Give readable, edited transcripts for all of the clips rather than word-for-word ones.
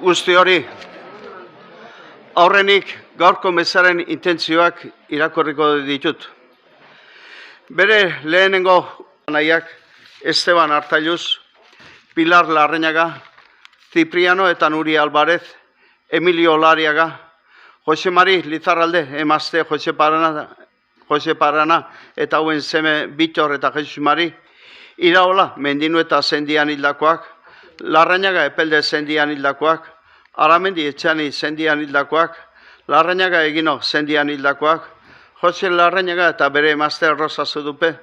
Guzti hori, aurrenik gaurko mezaren intentzioak irakurriko ditut. Bere lehenengo nahiak Esteban Artailuz, Pilar Larreñaga, Cipriano eta Nuri Alvarez, Emilio Lariaga, Jose Mari Lizarralde, emazte Jose Parana eta hauen seme Bitor eta Jesus Mari, Iraola Mendinu eta Zendian hildakoak, Larrañaga Epelde Zendian hildakoak, Aramendi Etxani Zendian hildakoak, Larrañaga Egino Zendian hildakoak, Jose Larrañaga eta bere emazte Rosa Zudupe,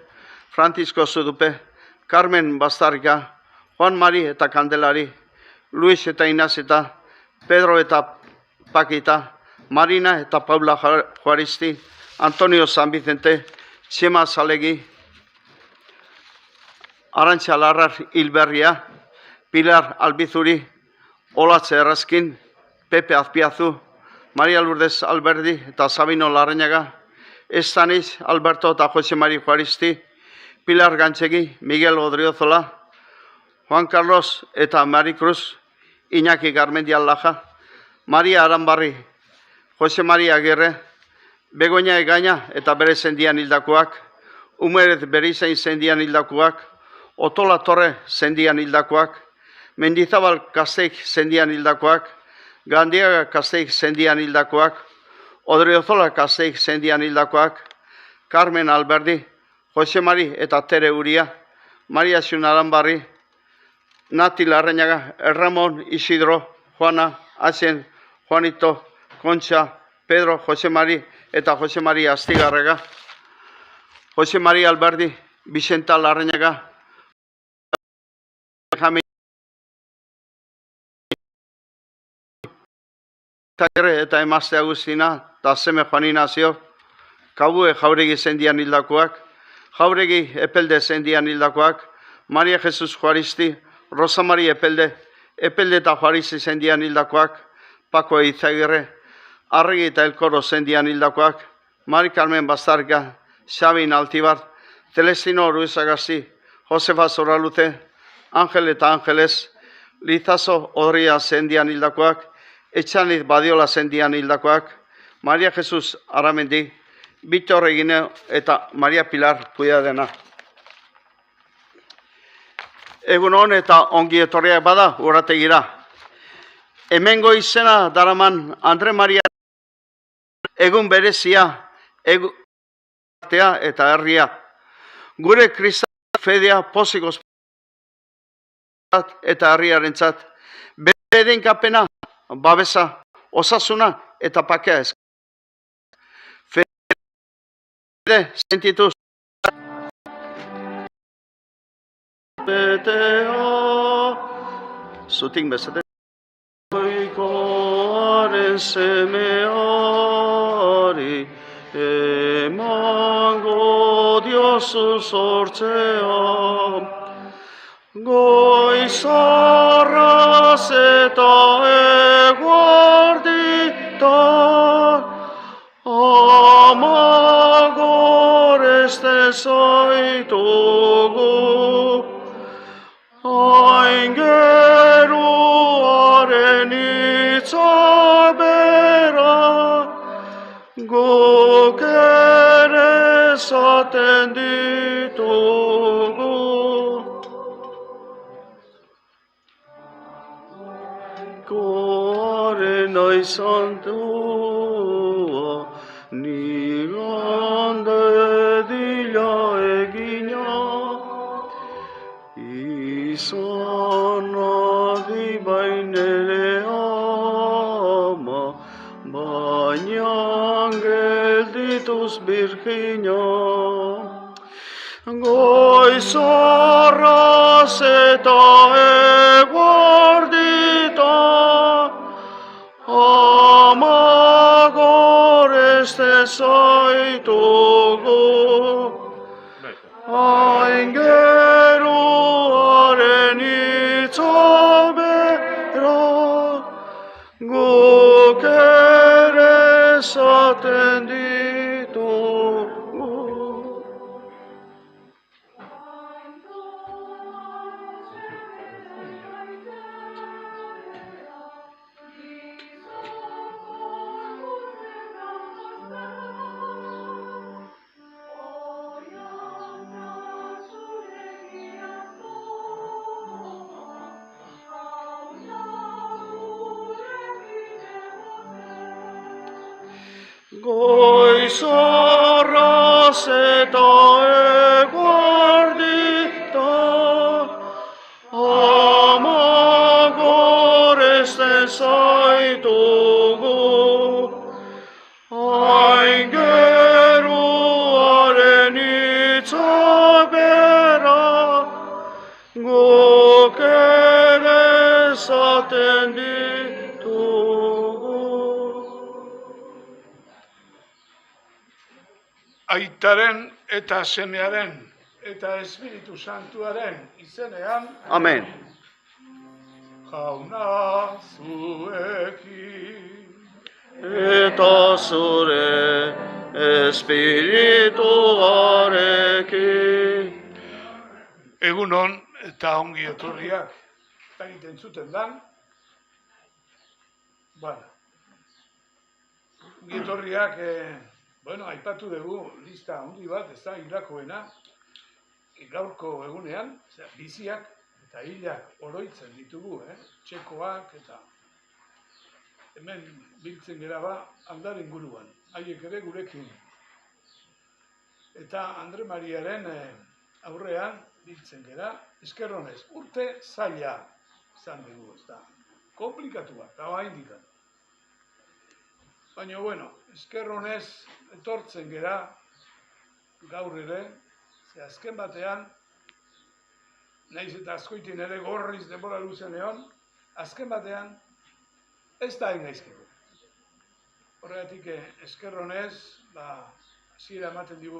Francisco Zudupe, Carmen Bastarga, Juan Mari eta Kandelari, Luis eta Inaz eta Pedro eta Paquita, Marina eta Paula Juaristi, Antonio San Vicente, Txema Zalegi, Arantxa Larrar Hilberria, Pilar Albizuri, Olatze Errazkin, Pepe Azpiazu, Maria Lourdes Alberdi eta Sabino Larrañaga, Estaniz Alberto eta Jose Mari Juaristi, Pilar Gantzegi, Miguel Odriozola, Juan Carlos eta Maricruz, Iñaki Garmendia Laja, Maria Aranbarri, Jose Maria Aguirre, Begoña Egaña eta bere zendian hildakoak, Umerez Berizain zendian hildakoak, Otola Torre zendian hildakoak, Mendizabal Kasteik zendian hildakoak, Gandiaga Kasteik zendian hildakoak, Odriozola Kasteik zendian hildakoak, Carmen Alberdi, Jose Mari eta Tere Uria, Maria Xun Aranbarri, Nati Larrañaga, Ramón Isidro, Juana, Asen, Juanito, Concha, Pedro, Jose Mari eta Jose Mari Astigarrega, Jose Mari Alberdi, Vicenta Larrañaga, eta emazte Agustina, eta seme Juan Inazio, Kabue Jauregi zendian hildakoak, Jauregi Epelde zendian hildakoak, Maria Jesus Juaristi, Rosa Mari Epelde eta Juaristi zendian hildakoak, Paco Izagirre, Arregi eta Elkoro zendian hildakoak, Mari Carmen Bastarga, Xabin Altibar, Celestino Ruizagasti, Josefa Zoraluce, Ángel eta Ángeles, Lizazo Odria zendian hildakoak, Etxaniz Badiola zendian hildakoak, Maria Jesus Aramendi, Bitor Egine eta Maria Pilar Kuidadena. Egun hon eta ongi etorriak bada urategira. Hemengo izena daraman Andre Maria egun berezia, egun eta herria. Gure kristal fedea pozik eta herriarentzat. Bere denkapena, babesa, osasuna eta pakea ez. Fede sentituz. Zutik bezate. Goikoaren semeari emango diozu sortzea. Goizarraz eta eguarditan amagorezte zaitugu. Aingeruaren itzabera guk ere esaten ditugu. Goaren aizantua nigande dila egina. Izan adi bainere ama, baina geldituz birgina. Goizarraz eta eguarditan amagorezte zaitugu. Aingeruaren itzabera guk ere esaten ditugu. Goiz arras eta eguerditan, ama goresten zaitugu, hain geruaren hitzak bera, guk ere esaten ditugu. Aitaren eta Semearen eta Espiritu Santuaren izenean. Amen. Jauna zuekin. Eta zure espirituarekin. Egunon eta ongi etorriak. Eta egiten zuten dan. Ongi etorriak, aipatu dugu lista handi bat, ez da hildakoena, gaurko egunean, biziak eta hilak oroitzen ditugu, txekoak eta hemen biltzen gera Aldar inguruan, haiek ere gurekin. Eta Andre Mariaren aurrean biltzen gera, esker honez, urte zaila izan dugu, ez da, komplikatu bat, eta haindikan. Baina, esker honez etortzen gera gaur ere, ze azken batean, naiz eta askoitin ere gorriz denbora luzen egon, azken batean ez da hain gaizkiko. Horregatik esker honez, hasiera ematen digu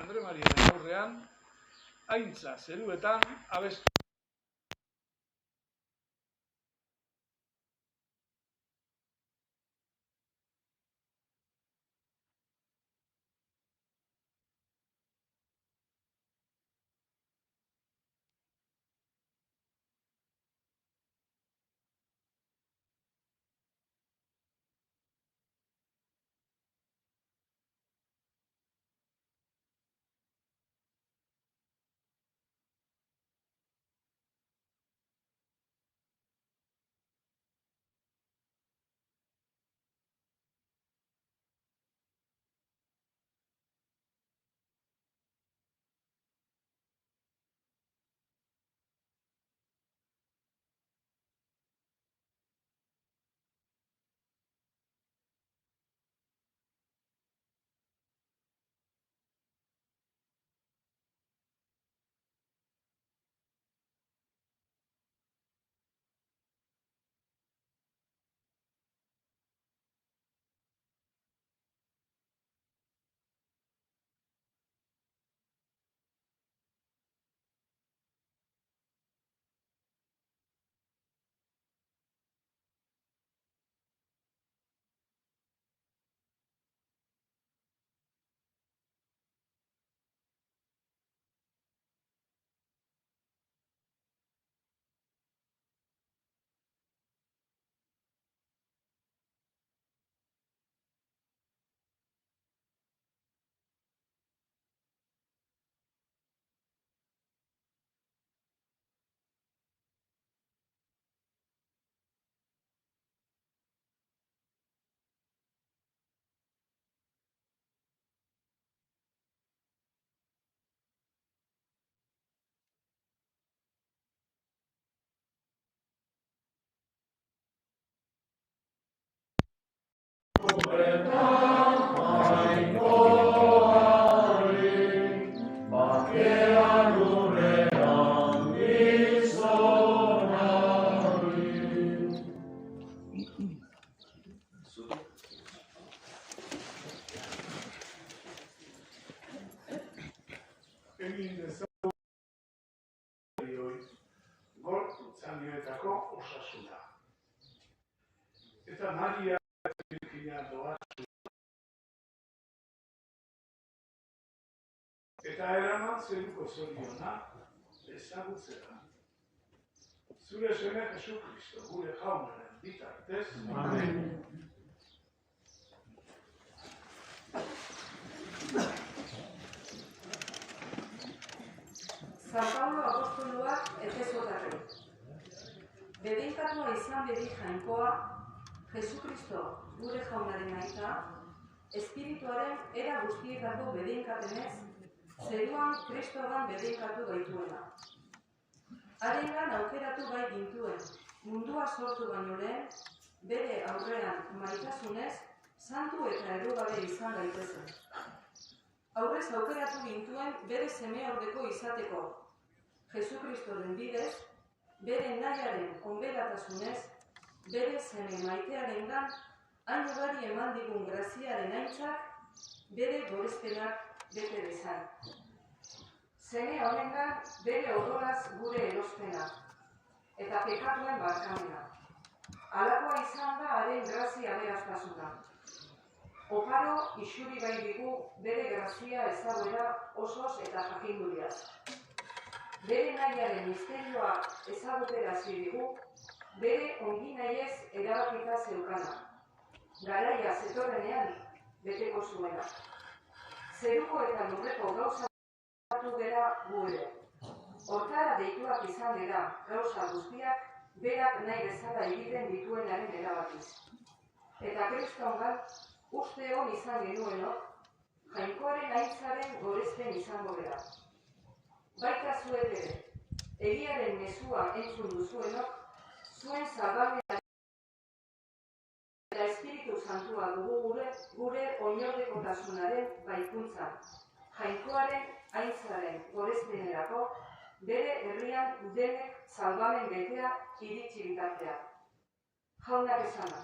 Andre Mariaren aurrean, haintza zeruetan abestu. Egin dezagun gorputzanioetako osasuna. Eta Maria Birjina doa eta eraman zeruko zoriona ezagutzera. Zure seme Jesu Kristo, gure jaunaren bitartez. Amen. San Pablo apostoluak Efesotarrei. Bedinkatua izan bedi jainkoa, Jesu Kristo, gure jaunaren aita, espirituaren era guztietako bedeinkapenez, zeruan Kristogan bedeinkatu gaituena. Harengan aukeratu gai gintuen, mundua sortu baino lehen, bere aurrean maitasunez, santu eta errugabe izan gaitezen. Aurrez aukeratu gintuen bere semeordeko izateko, Jesukristoren bidez, bere nahiaren onberatasunez, bere seme maitearengan hain ugari eman digun graziaren aintzak, bere gorezpenak bete dezan. Seme honengan bere odoraz gure erospena, eta pekatuen barkamena. Halakoa izan da haren grazia aberastasuna. Oparo isuri gai digu bere grazia ezaguera osoz eta jakinduriaz. Bere nahiaren misterioa ezaguterazi digu, bere ongi nahiez erabakita zeukana. Garaia zetorrenean beteko zuena. Zeruko eta lurreko gauza gera gu ere. Hortara deituak izan dira gauza guztiak berak nahi bezala egiten dituenaren erabakiz. Eta Kristongan uste hon izan genuenok, Jainkoaren aintzaren gorezpen izango dira. Baita zuek ere, egiaren mezua entzun duzuenok, zuen salbamena eta Espiritu Santua dugu gure oinordekotasunaren baikuntza. Jainkoaren aintzaren gorezpenerako, bere herrian denek salbamen betea iritsi bitartea. Jaunak esana.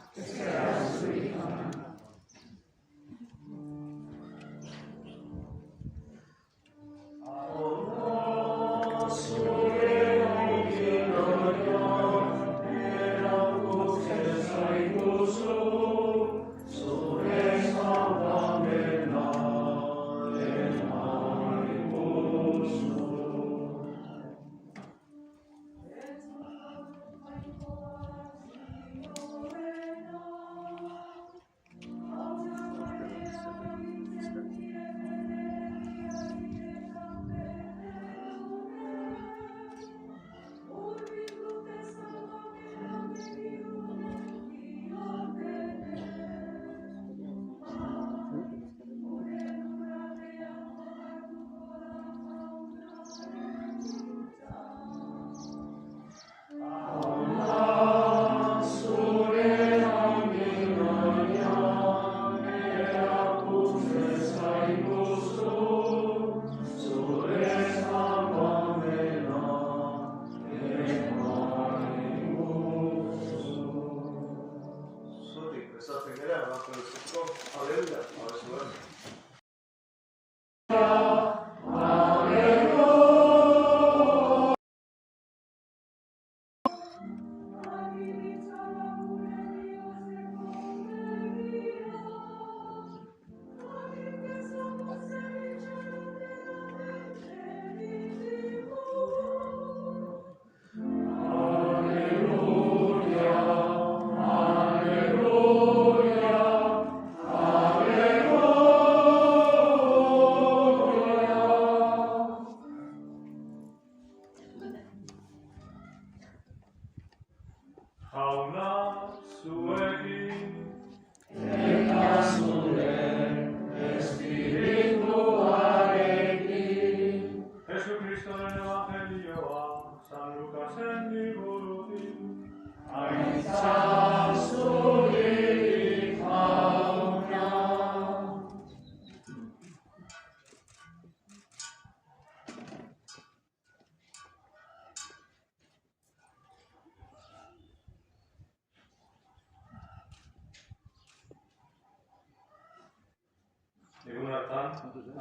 Egun hartan,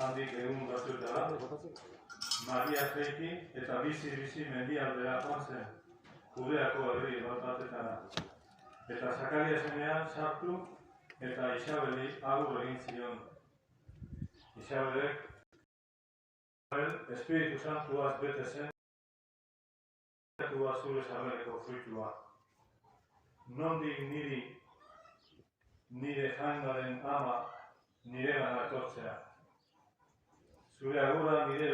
handik egun batzuetara, Maria Zeiki eta bizi mendialdera joan zen, Judeako herri batetara. Eta Zakariasenean sartu eta Isabeli agur egin zion. Isabelek Espiritu Santuaz bete zen, zure sabeleko fruitua. Nondik nire jaingaren ama, niregana etortzea. Zure agurra nire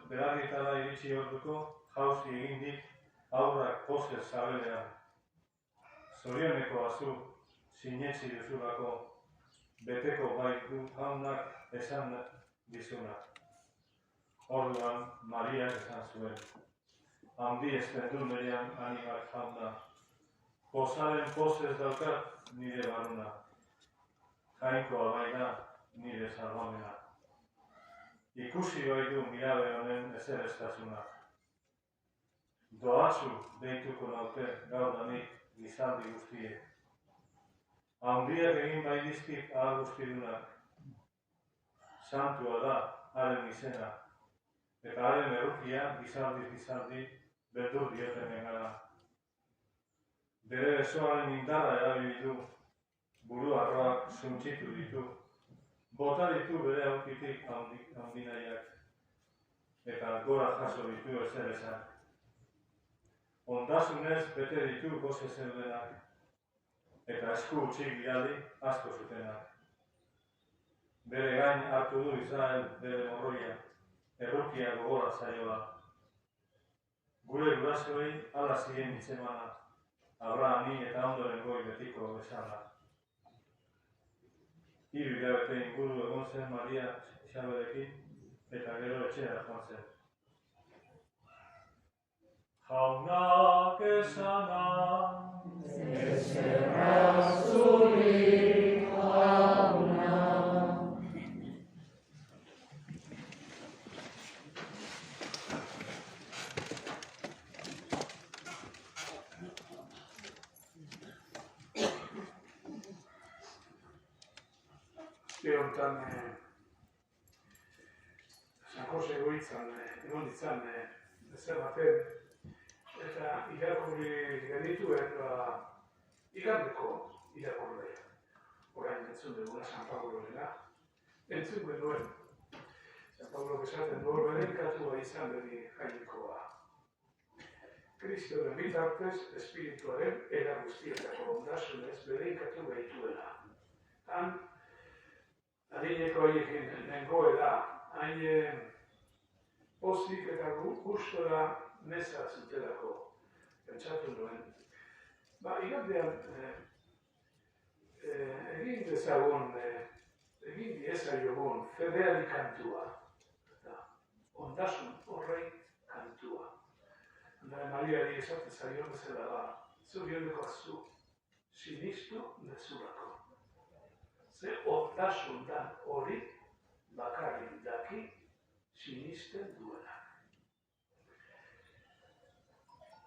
belarritara iritsi orduko, jauzi egindik aurrak pozez zabelean. Zorioneko azu, sinetsi duzulako, beteko baitu jaunak esan dizuna. Orduan, Mariak esan zuen, handi esten du Merian animak jauna, pozaren pozez daukat nire baruna, jainkoa baina nire salbamena. Ikusi baitu mirabe honen ezerestasuna. Doatzu deituko naute gaur danik gizaldi guztiek. Handiak egin bai dizkit ahal guztidunak. Santua da haren izena, eta haren errukia gizaldi beldur dioten engana. Bere besoaren indarra erabili du, buru arroak suntxitu ditu, bota ditu bere aurkitik handinaiak, eta gora jaso ditu ezer esan. Ondasunez bete ditu goze zeudenak, eta esku utxik bidali asko zutenak. Bere gain hartu du Israel bere morroia, errukia gogora zaioa. Gure gurasoei hala zien hitzemana, Abrahami eta ondoren goi betiko bezala. Hiru hilabete inguru egon zen Maria Isaberekin, eta gero etxera joan zen. Jaunak esana, ezerra zuri jauna. Azte honetan, San Jose egoitzan, egon ditzan, ezer baten, eta irakurri genituen, igandeko irakurri. Orain entzun duguna San Paulorena. Entzun genuen, San Paulo esaten du berenkatua izan beri jainikoa. Kristoren bitartez, espirituaren era guztietako ondasunez berenkatu gaituela. Han, adineko haiekin nengoela, hain pozik eta gustora meza zutelako, pentsatu nuen. Igandean, egin dezagun, egin diezaiogun fedeali kantua, ondasun horrei kantua. Andare Mariari esate zaio bezala da, zuriondeko azu, sinistu dezulako. Ze ondasun dan hori bakarrik daki sinisten duena.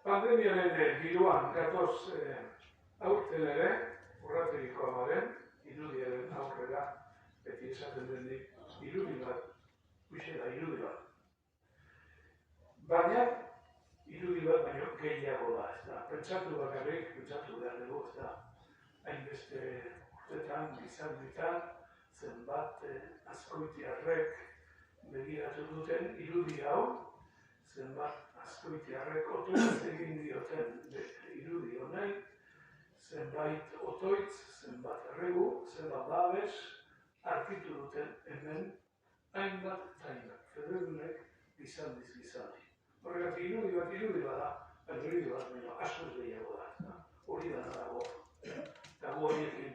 Pandemiaren giroan gatoz aurten ere, urrategiko amaren, irudiaren aurrera, beti esaten denik, irudi bat, uixela irudi bat. Baina, irudi bat baino gehiago da, ez da. Pentsatu bakarrik, pentsatu behar dugu, ez da. Hainbeste urtetan, gizalditan, zenbat azkoitiarrek begiratu duten irudi hau, zenbat azkoitiarrek otoitz egin dioten irudi honei, zenbait otoitz, zenbat erregu, zenbat babes, arkitu duten hemen hainbat eta hainbat. Federunek gizaldiz gizaldi. Horregatik irudi bada, irudi bat baino askoz gehiago da. Hori da dago. Dago horiekin,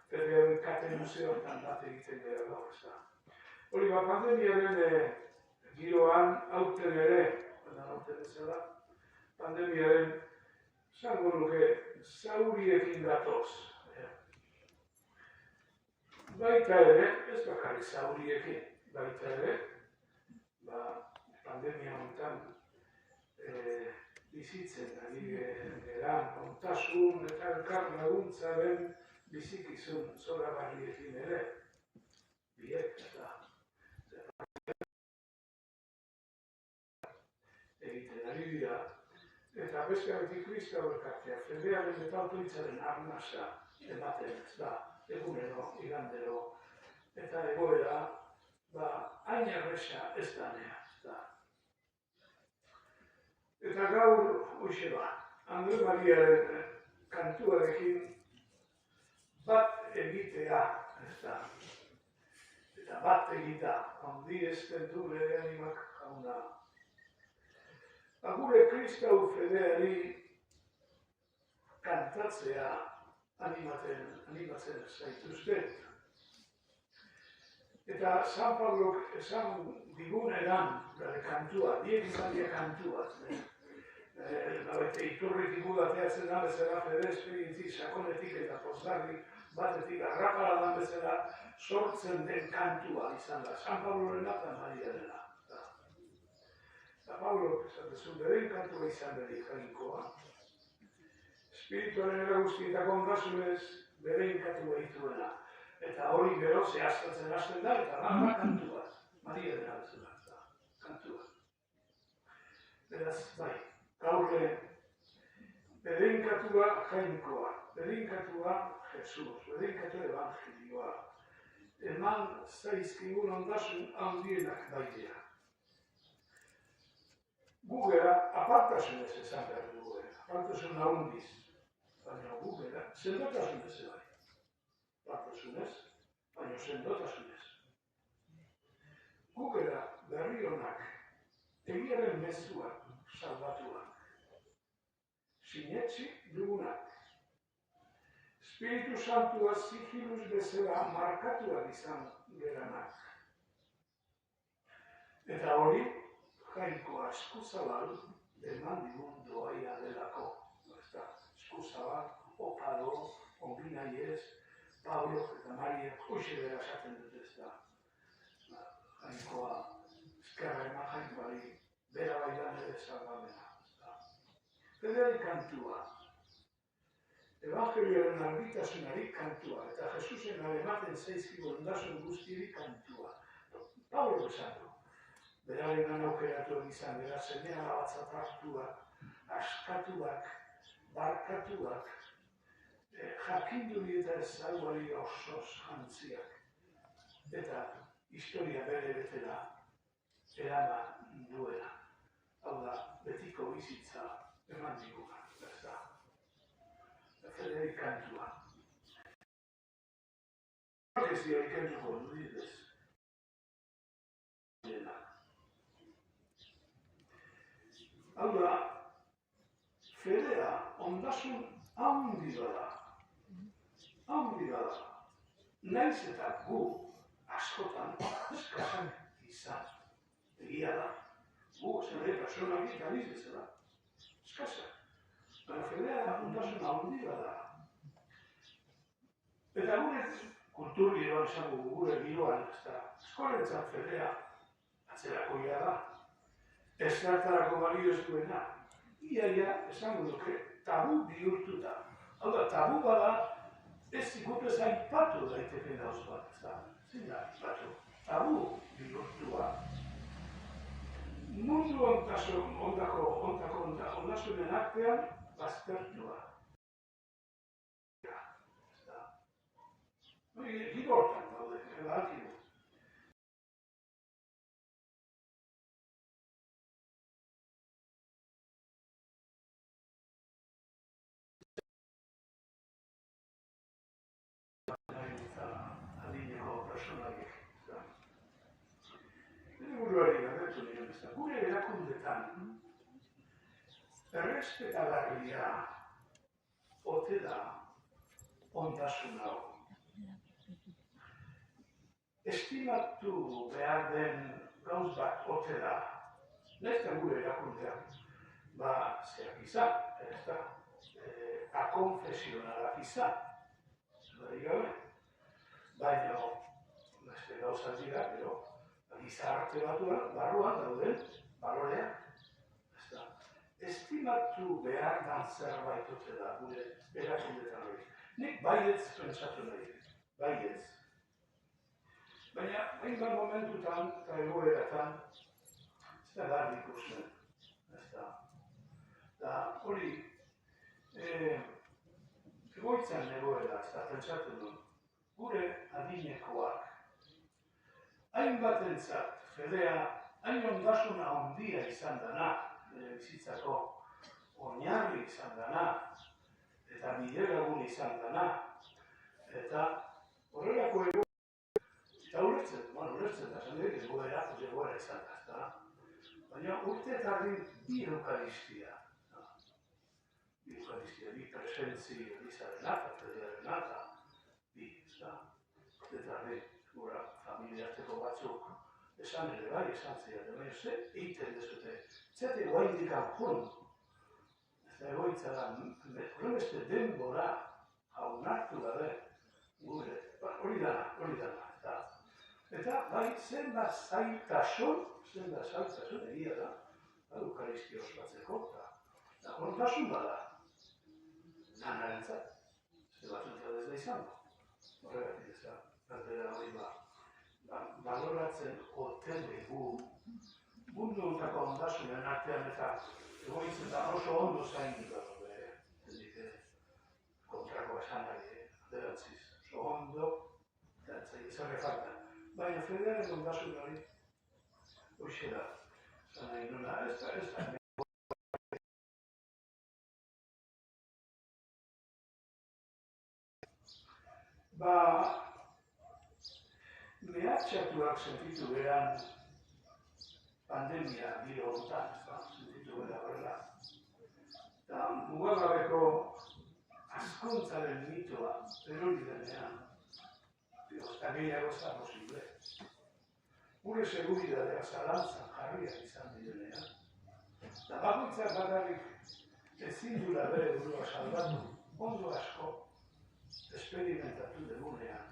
Federunek kate museoetan bat egiten gara gaur ez da. Hori pandemiaren giroan aurten ere, aurten ezela, pandemiaren zango nuke zauriekin gatoz. Baita ere, ez bakarrik zauriekin, baita ere, pandemia honetan bizitzen ari geran, ontasun eta elkar laguntzaren bizikizun zoragarriekin ere, biek eta egiten ari dira, eta bestearetik Kristau elkartea, fedearen eta autoitzaren arnasa ematen ez da, egunero, igandero, eta egoera, hain erresa ez danea, ez da. Eta gaur, hoxe Andre Mariaren kantuarekin bat egitea, ez da. Eta bat egita, handi esten du bere animak jauna. Gure Kristau fedeari kantatzea animatzen zaituzte. Eta San Pablok esan diguneran, bere kantua, diek izan dira kantua. Iturrik igudateatzen da bezala fede esperientzi sakonetik eta pozgarri batetik arrapaladan bezala sortzen den kantua izan da. San Pablorena eta Mariarena. Eta Pablok esatezu beren kantua izan bere jainkoa. Espirituaren eraguztietako ondasunez beren kantua ituena. Eta hori gero zehaztatzen hasten da eta rama kantua. Mariarena bezala. Kantua. Beraz, bai. Gaurre, bedenkatua jainkoa, bedenkatua Jesus, bedenkatua evangelioa. Eman zaizkigun ondasun handienak baidea. Gugera, apartasunez esan behar dugu, apartasun ahondiz. Baina gugera, sendotasunez bai. Apartasunez, baina sendotasunez. Gugera berri honak, egiaren mezuak, salbatuak. Sinetxi dugunak. Espiritu Santua sigiluz bezala markatuak izan geranak. Eta hori, jainkoa eskuzabal eman digun doaia delako. Eskuzabal, opado, onginaiez, Pablo eta Maria hoxe bera esaten dut ez da. Jainkoa, eskerra eman jainkoari, bera bailan ere salbamena. Federi kantua. Evangelioaren argitasunari kantua. Eta Jesusen ematen zaizkigu ondasun guztiari kantua. Pablo esan du. Berarenan aukeratuak izan, bera semea batzat hartuak, askatuak, barkatuak, jakinduri eta ezaguari osoz jantziak. Eta historia bere betera eraman duena. Hau da, betiko bizitza eman diguna, ez da. Federi kantua. Ez dira ikentuko dudidez. Hau da, fedea ondasun handi bada. Handi bada. Naiz eta gu askotan eskasak izan. Egia da. Gu zene personak ikaniz bezala. Eskasak. Baina fedea ondasun handi bada. Eta gure kultur giroan esango gure giroan, ez da. Eskolentzat fedea atzerakoia da. Ez zartarako balio ez duena. Iaia esango duke tabu bihurtuta. Hau da, tabu bada ez zikutez aipatu daiteke dauz bat, ez da. Zein da aipatu. Tabu bihurtua. Mundu ondasunen artean baztertua. Gigortan daude, ebalkidu. Adineko personaliek. Buruari galdetu nion ez da. Gure erakundetan errespetagarria ote da ondasun hau. Estimatu behar den gauz bat ote da. Naizta gure erakundean. Zeak izan, ez da. Akonfesionalak izan. Zerdarik gabe. Baina, beste gauzak dira, gero, gizarte batuan, barruan dauden, baloreak. Estimatu behar dan zerbait ote da gure erakundetan hori. Nik baietz pentsatu nahi, baietz. Baina, hainbat momentutan eta egoeratan, ez da garbi ikusten, ez da. Da, hori, egoitzan egoera, ez da, pentsatu dut, gure adinekoak. Hainbatentzat, fedea, hain ondasuna handia izan dana, bizitzako oinarri izan dana, eta bidelagun izan dana, eta horrelako eta ulertzen da, esan dut, egoera izan da, baina urte eta bi eukaristia. Eukaristia, bi presentzi elizarena, katedralena, eta bi, ez da. Eta gura familiarteko batzuk esan ere bai, esan ziren, ze egiten dezute, zete guai dikan jun. Eta egoitzara, horrenbeste denbora jaunartu gabe, gure, hori dana, eta bai, zenbat zailtasun egia da, Eukaristia ospatzeko, eta kontasun bada, lanarentzat, ze batzuentzat ez da izango. Horregatik ez da, galdera hori baloratzen oten dugu mundu ontako ondasunen artean eta egoitzetan oso ondo zaindu da, kontrako esan nahi, aderantziz, oso ondo, eta izan falta. Baina federaren ondasun hori, hoxe da, esan nahi nuna, ez da, mehatxatuak sentitu beran pandemia giro honetan, sentitu bera horrela. Eta mugagabeko askuntzaren mitoa erori denean, eta gehiago ez da posible. Gure seguridadea zalantzan jarriak izan direnean. Eta bakoitzak bakarrik ezin dula bere burua salbatu, ondo asko esperimentatu degunean.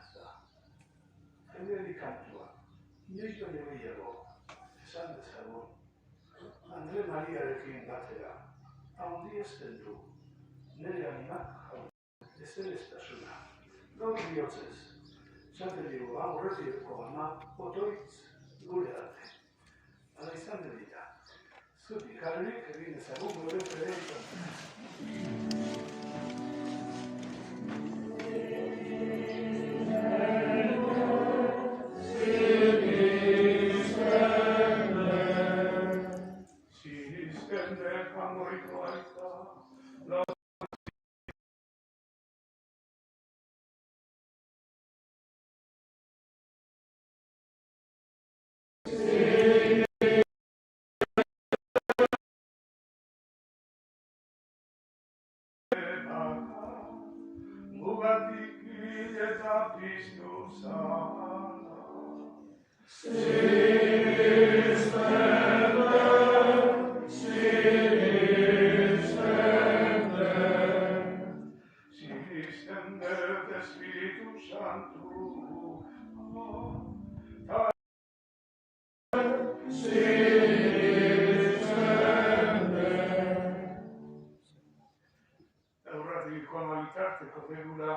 Jendeari kantua, inoiz baino gehiago, esan dezagun, Andre Mariarekin batera, handiesten du, nire animak jaun, ezerestasuna, gaur bihotzez, esaten dugu, aurretieko ama, otoitz gure arte. Hala izan dira, zutik harrik egin ezagun gure predentan. Mugatik eta piztu zara. Sigistem dut Espiritu Santu. Bitarteko begura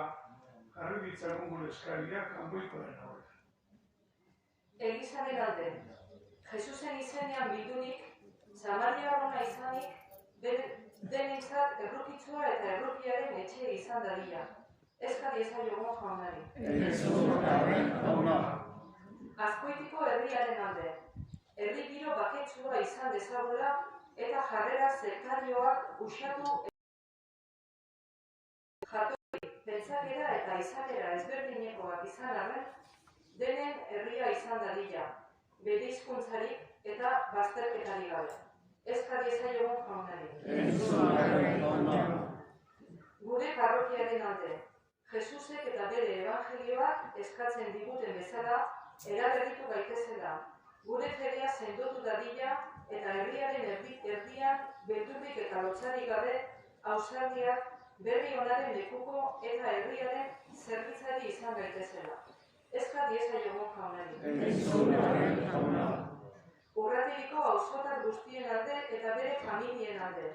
jarri ditzagun gure eskariak kanboikoaren aurrean. Elizaren alde, Jesusen izenean bildunik, Samariarrona izanik, denentzat errukitsua eta errukiaren etxe izan dadila. Ez kadiezaiogun jaunari. Azkoitiko herriaren alde, herri giro baketsua izan dezagula eta jarrera sektarioak usatu jatorri, pentsakera eta izakera ezberdinekoak izan arren, denen herria izan dadila, bere hizkuntzarik eta bazterketarik gabe. Ez kadiezaiogun jaunari. Gure parrokiaren alde, Jesusek eta bere evangelioak eskatzen diguten bezala, eraberritu gaitezela. Gure feria sendotu dadila eta herriaren erdian beldurrik eta lotsarik gabe ausardiak berri onaren lekuko eta herriaren zerbitzari izan gaitezela. Ez kadiezaiogun jaunari. Urrategiko auzotar guztien alde eta bere familien alde.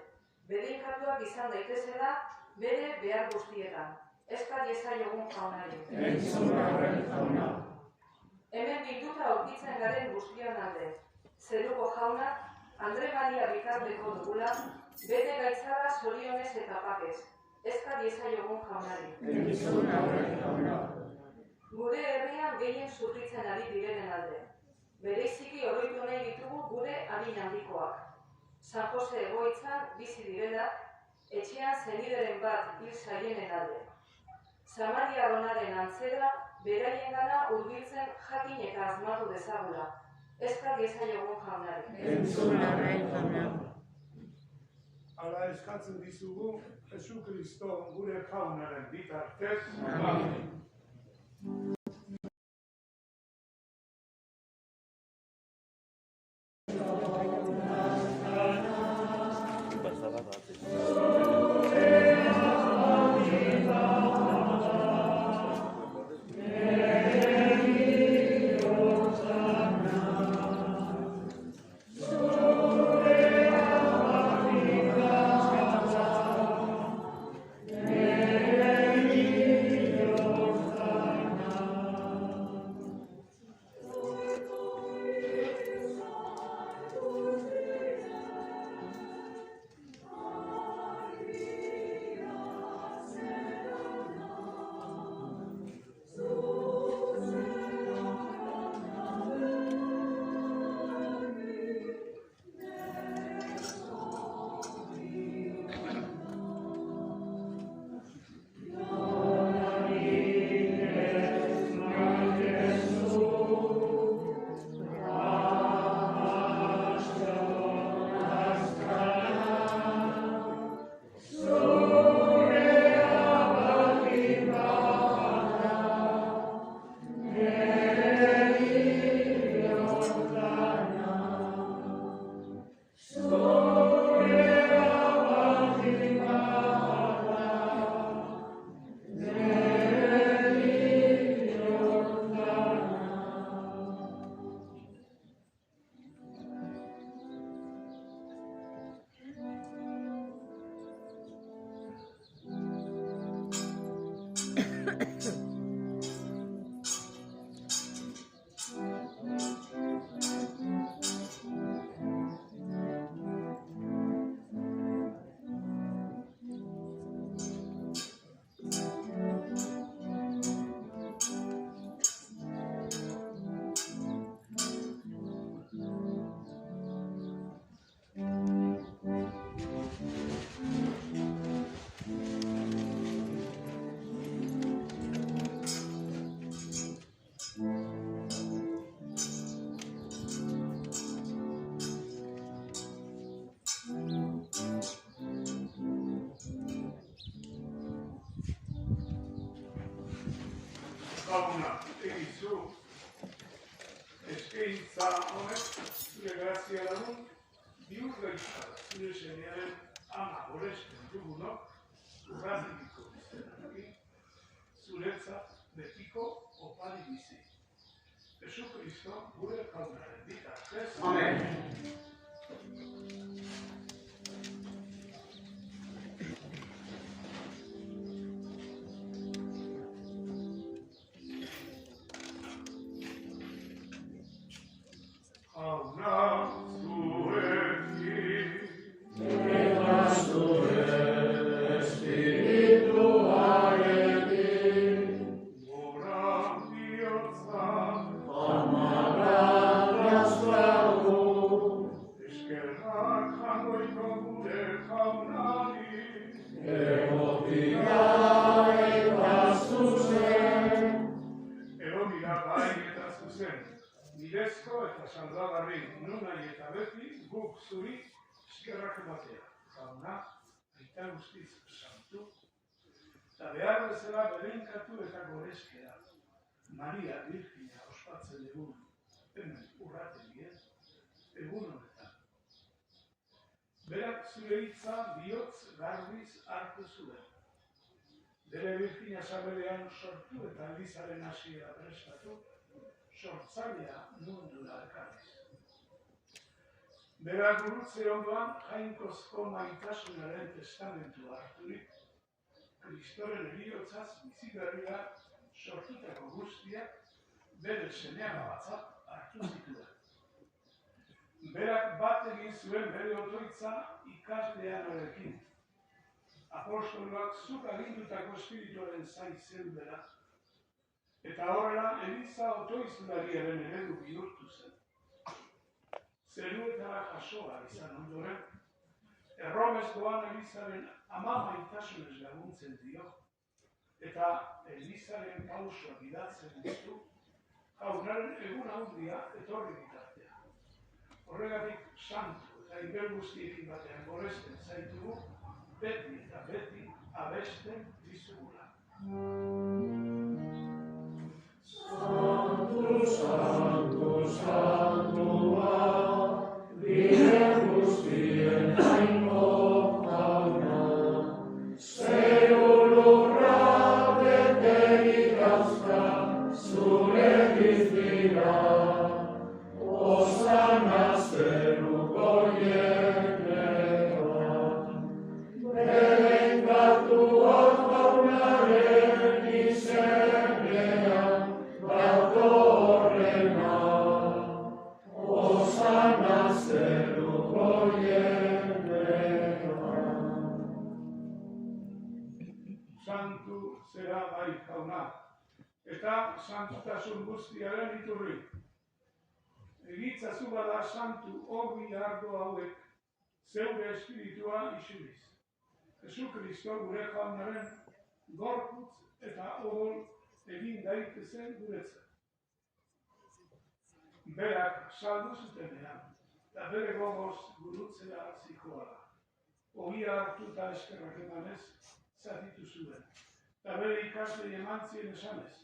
Bedeinkatuak izan daitezela bere behar guztietan. Ez kadiezaiogun jaunari. Hemen bilduta aurkitzen garen guztion alde. Zeruko jaunak, Andre Maria bitarteko dugula, bete gaitzara zorionez eta pakez. Ez kadiezaiogun jaunari. Gure herrian gehien sufritzen ari direnen alde. Bereiziki oroitu nahi ditugu gure adin handikoak. San Jose egoitzan bizi direnak, etxean zenideren bat hil zaienen alde. Samariarronaren antzera, beraiengana hurbiltzen jakin eta asmatu dezagula. Ez kadiezaiogun jaunari. Hala eskatzen dizugu Jesu Kristo gure jaunaren bitartez. Amen. Jauna, egizu, eskaintza honek, zure grazia lagun, bihurgaitza zure semearen ama goresten dugunok, urratikiko izenarekin, zuretzat betiko opari bizi. Jesu Kristo gure jaunaren bitartez. Amen. Bidezko eta saldagarri nunai eta beti guk zuri eskerrak ematea. Jauna, aita guztiz santu, eta behar bezala berenkatu eta goreskera. Maria Virginia ospatzen egun, hemen urrategiez, egun honetan. Berak zure hitza bihotz garbiz hartu zuen. Bere Virginia sabelean sortu eta Elizaren hasiera prestatu, sortzailea mundura ekarriz. Berak gurutze ondoan jainkozko maitasunaren testamentua harturik, Kristoren heriotzaz bizigarria sortutako guztiak bere semeagabatzat hartu zituen. Berak bat egin zuen bere otoitza ikasleanarekin. Apostoloak zuk agindutako espirituaren zain zeudela, eta horrela Eliza otoizlariaren eredu bihurtu zen. Zeruetara jasoa izan ondoren, erromez doan Elizaren ama maitasunez laguntzen dio, eta Elizaren pausoak idatzen ditu, jaunaren egun handia etorri bitartea. Horregatik santu eta inbel guztiekin batean goresten zaitugu, beti eta beti abesten dizugula. Santu, santu, santua, bide guztien jainko jauna, zeru lurra beterik dauzka, zure dizira, osana zeruko jenean, berenkatuak jaunaren izenean, datorrena, osana zeruko jenean. Santu zera bai jauna, eta santutasun guztiaren iturri. Egitzazu bada santu ogi ardo hauek, zeure espiritua isuriz. Jesu Kristo gure jaunaren gorputz eta odol egin daitezen guretzat. Berak saldu zutenean, eta bere gogoz gurutzea zikoala. Ogia hartu eta eskerrak emanez, zatitu zuen, eta bere ikaslei eman zien esanez.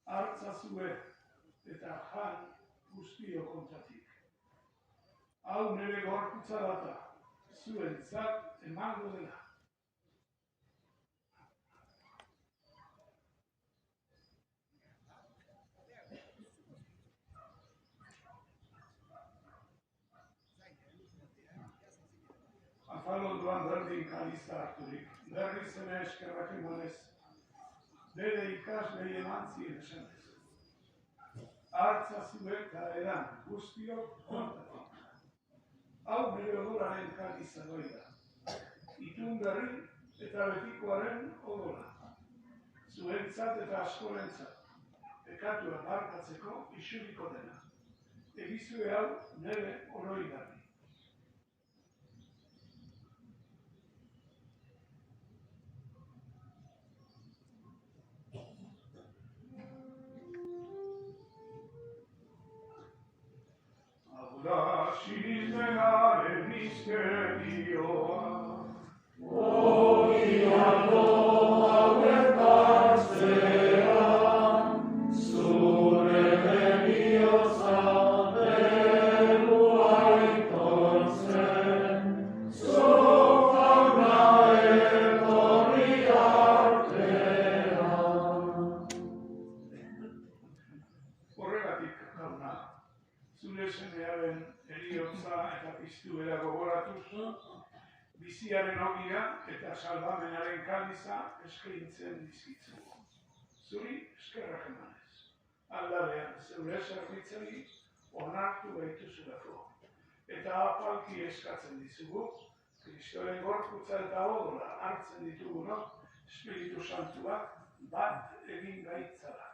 Hartzazue eta jan guztio kontatik. Hau nire gorputza data, zuentzat emango dela. Afalondoan berdin kaliza harturik, berriz ere eskerrak emanez, bere ikaslei eman zien esanez. Hartzazue eta edan guztiok kontatik. Hau nire odolaren kaliza doida. Itun berri eta betikoaren odola. Zuentzat eta askorentzat, pekatua barkatzeko isuriko dena. Egizue hau nire oroigarri. Da sinizmenaren miskerioa, Ogiako hauek hartzean, zure bihotza berua aitortzen, zu jauna etorri artean. horregatik jauna, zure semearen heriotza eta piztuera gogoratuz, biziaren ogia eta salbamenaren kaliza eskaintzen dizkitzu. Zuri eskerrak emanez. Aldarean zeure zerbitzari onartu gaituzulako. Eta apalki eskatzen dizugu, Kristoren gorputza eta odola hartzen ditugunok, Espiritu Santuak bat egin gaitzala.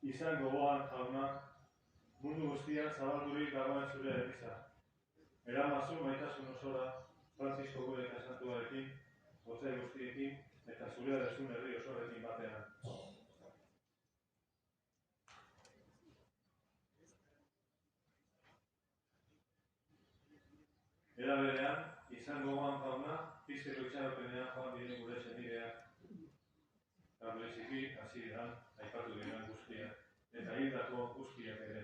Izan gogoan jauna, mundu guztian zabaldurik dagoen zure eliza. Eramazu maitasun osora, Frantzisko gure eta santuarekin, botzai guztiekin, eta zure adresun herri osorekin batean. Era berean, izan gogoan jauna, pizteko itxaropenean joan diren gure senideak. Bereziki, hasieran aipatu diren guztiak, eta hildako guztiak ere.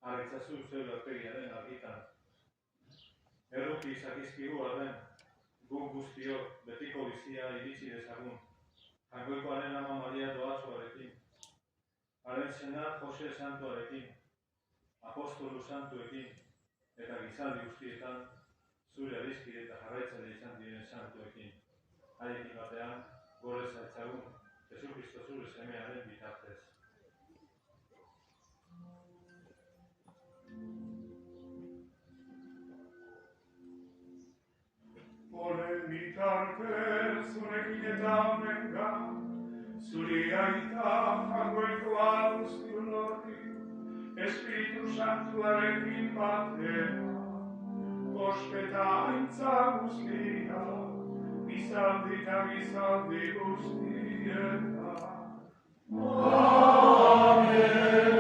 Argitzazu zeure aurpegiaren argitan. Erruki zakizkigu arren, gu guztiok betiko bizia iritsi dezagun. Jangoikoaren ama Maria Doatsuarekin, haren senar Jose Santuarekin, apostolu santuekin, eta gizaldi guztietan, zure adiskide eta jarraitzaile izan diren santuekin. Haiekin batean, gore zaitzagun, Jesu Kristo zure semearen bitartez. Honen bitartez zurekin eta honengan, zuri aita jangoikoa guztion horri, Espiritu Santuarekin batera, ospeta aintza guztia, gizaldi eta gizaldi guztietan. Amen.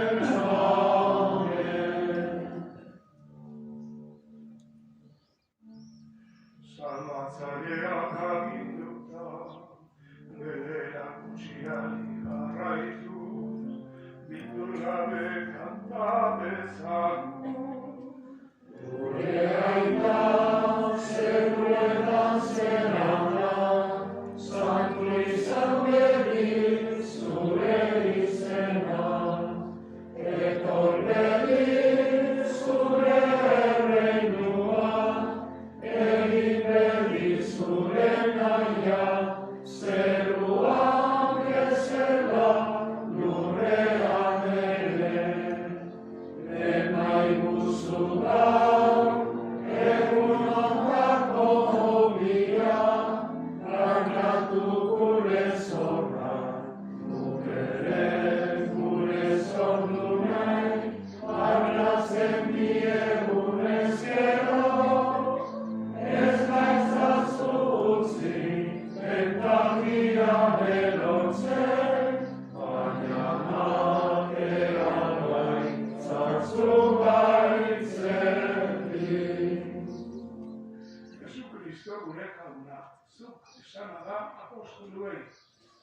Kristo gure jauna, zuk esana da apostoluei,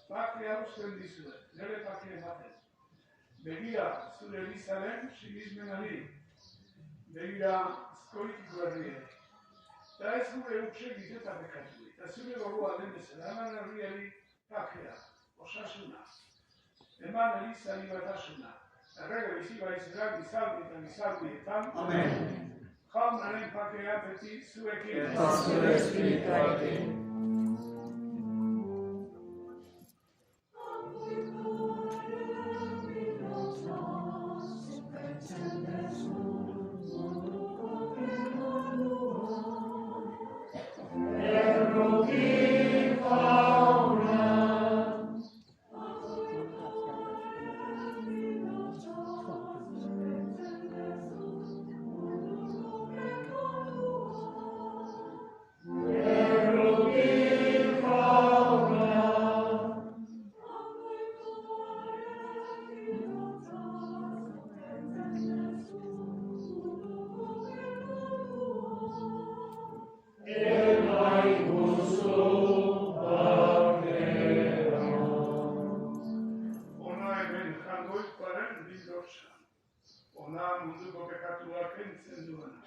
pakea uzten dizuet, nire pake ematen. Begira zure elizaren sinismenari, begira azkoitiko herriei. Eta ez gure utxegik eta bekatu, eta zure gogoa den bezala, eman herriari pakea, osasuna. Eman elizari batasuna, errege bizi baizera gizaldi eta gizaldietan. Amen. Jaunaren pakea beti zuekin. Eta zure espirituarekin. Ona munduko pekatuak kentzen duena.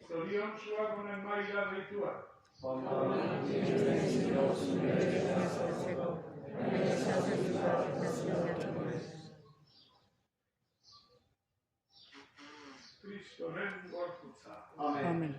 Zorion suak honen maila deituak. Kristoren gorputza. Amen.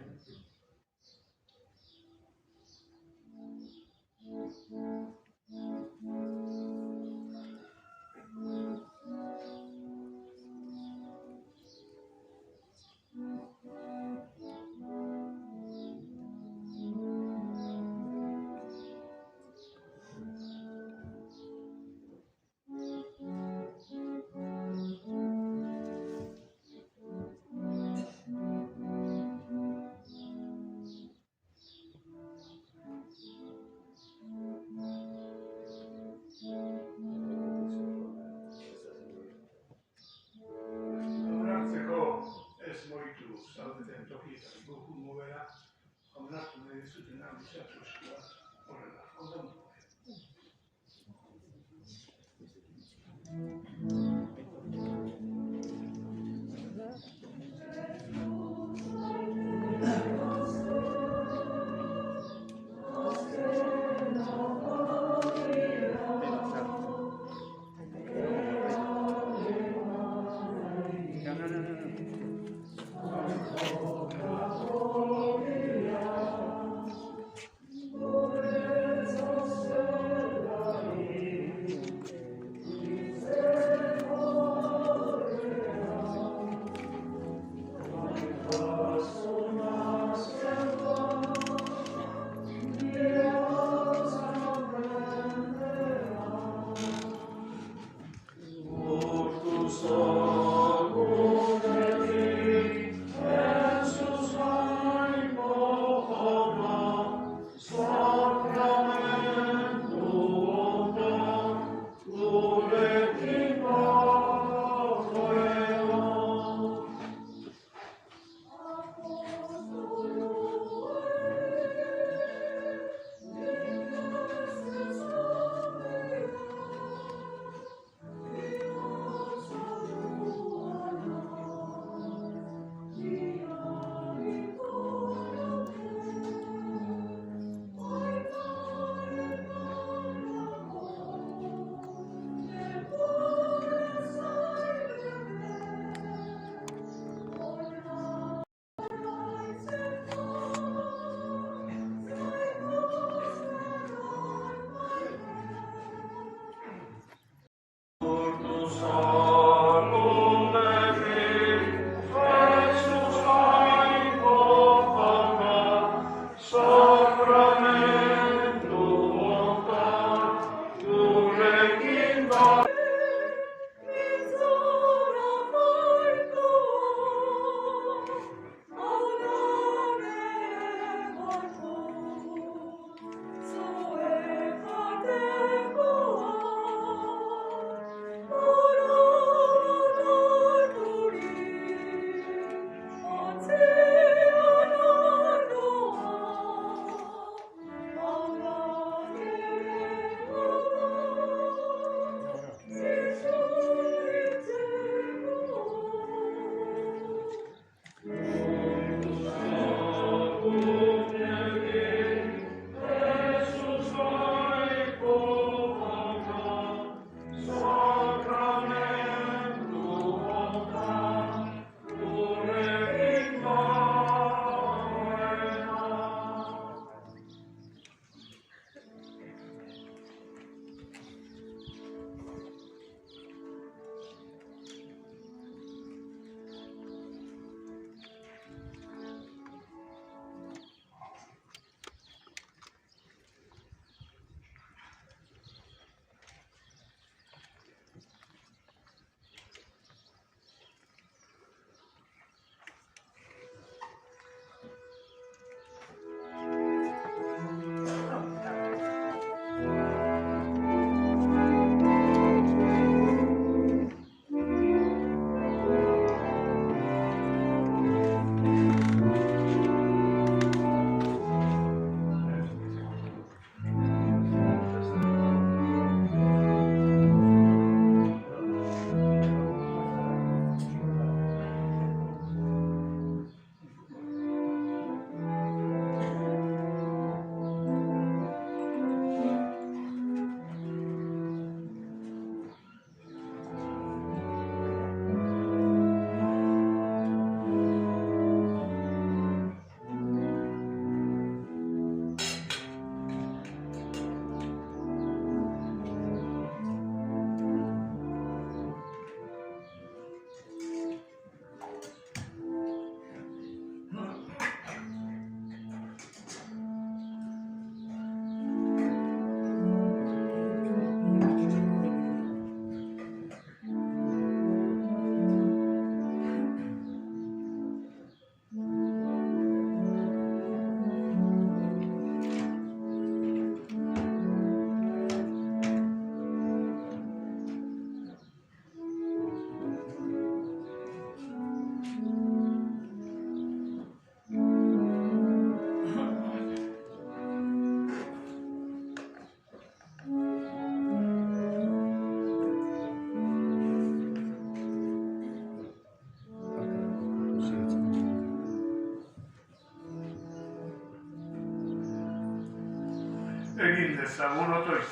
egin dezagun otoiz.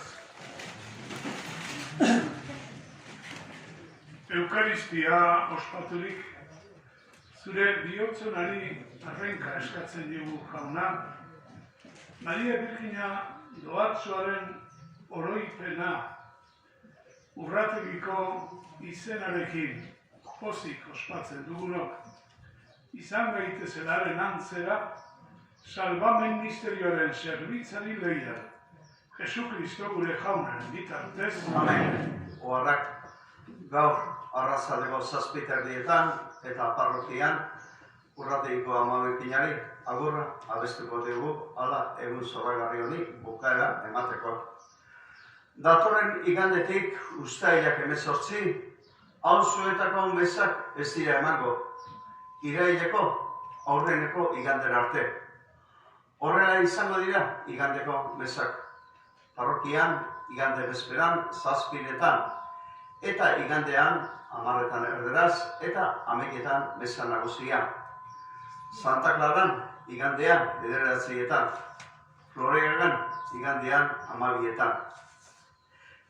Eukaristia ospaturik, zure bihotzonari arrenka eskatzen digu jauna, Maria Birjina doatzoaren oroipena urrategiko izenarekin pozik ospatzen dugunok, izan gaitezelaren antzera, salbamen misterioaren zerbitzari lehian, Jesukristo gure jaunaren bitartez. Amen. Oharrak gaur arratsaldeko 7:00 eta parrokian urrategiko amabekinari agurra abestuko dugu, hala egun zoragarri honi bukaera emateko. Datorren igandetik uztailak 18, auzoetako mesak ez dira emango, iraileko aurreneko igandera arte. Horrela izango dira igandeko mesak. Parrokian, igande bezperan, 7:00 eta igandean 10:00 eta 11:00 mesa nagusia. Santa Claran igandean 9:00, Floregan igandean 12:00.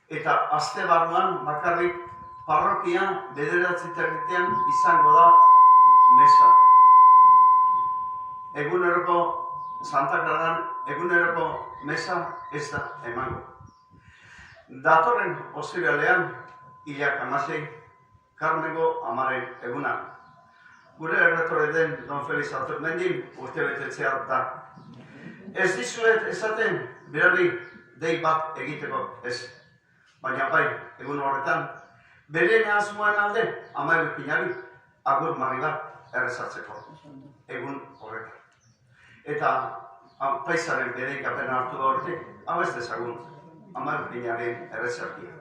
Eta aste barruan bakarrik parrokian 9:30 izango da mesa. Eguneroko Santa Claran eguneroko mesa ez da emango. Datorren ostiralean, 16, Karmengo amaren eguna. Gure erretore den Don Felix Arturmendin urtebetetzea da. Ez dizuet esaten berari dei bat egiteko ez. Baina bai, egun horretan, bere asmoen alde amabekinari agur marri bat errezatzeko. Egun horretan. Eta paisaren bere ikapena hartu da horretik, hau ez dezagun, amabekinaren errezarkia.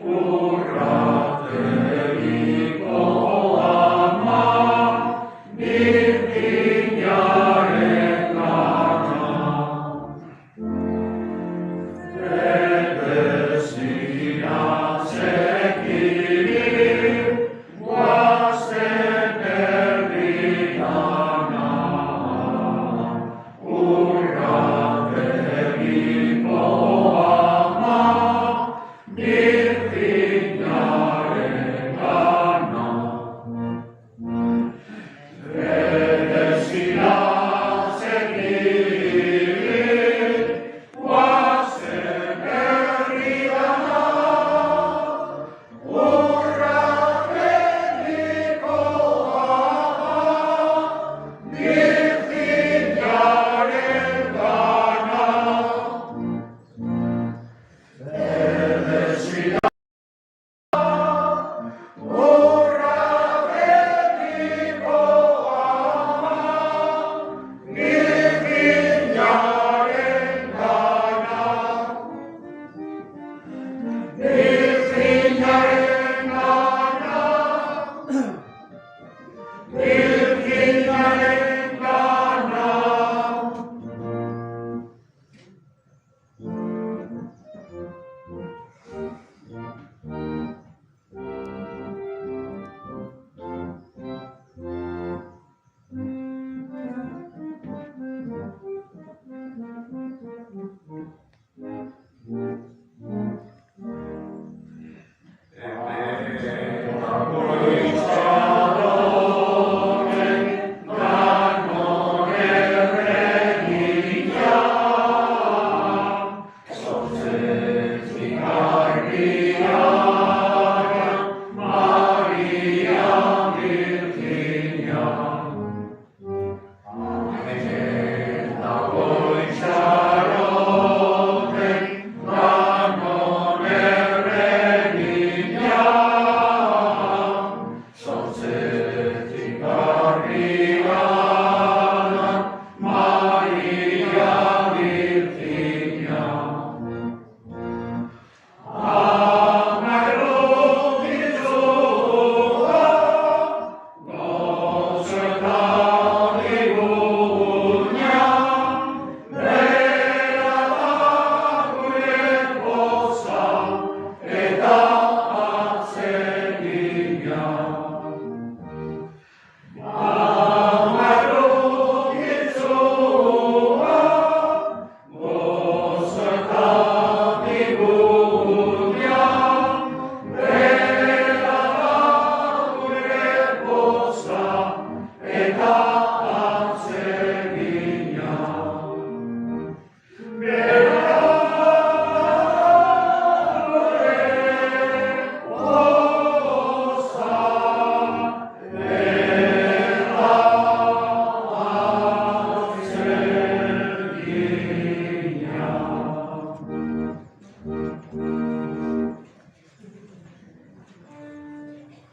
Ura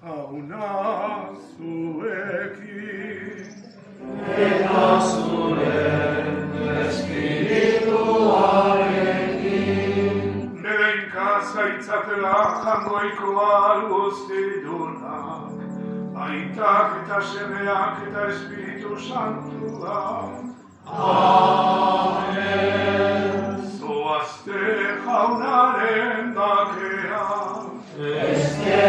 Jauna zuekin. Eta zure espirituarekin. Berenka zaitzatela jangoikoa guztidunak, aitak eta semeak eta Espiritu Santuak. Amen. Zoazte jaunaren bakea. Beste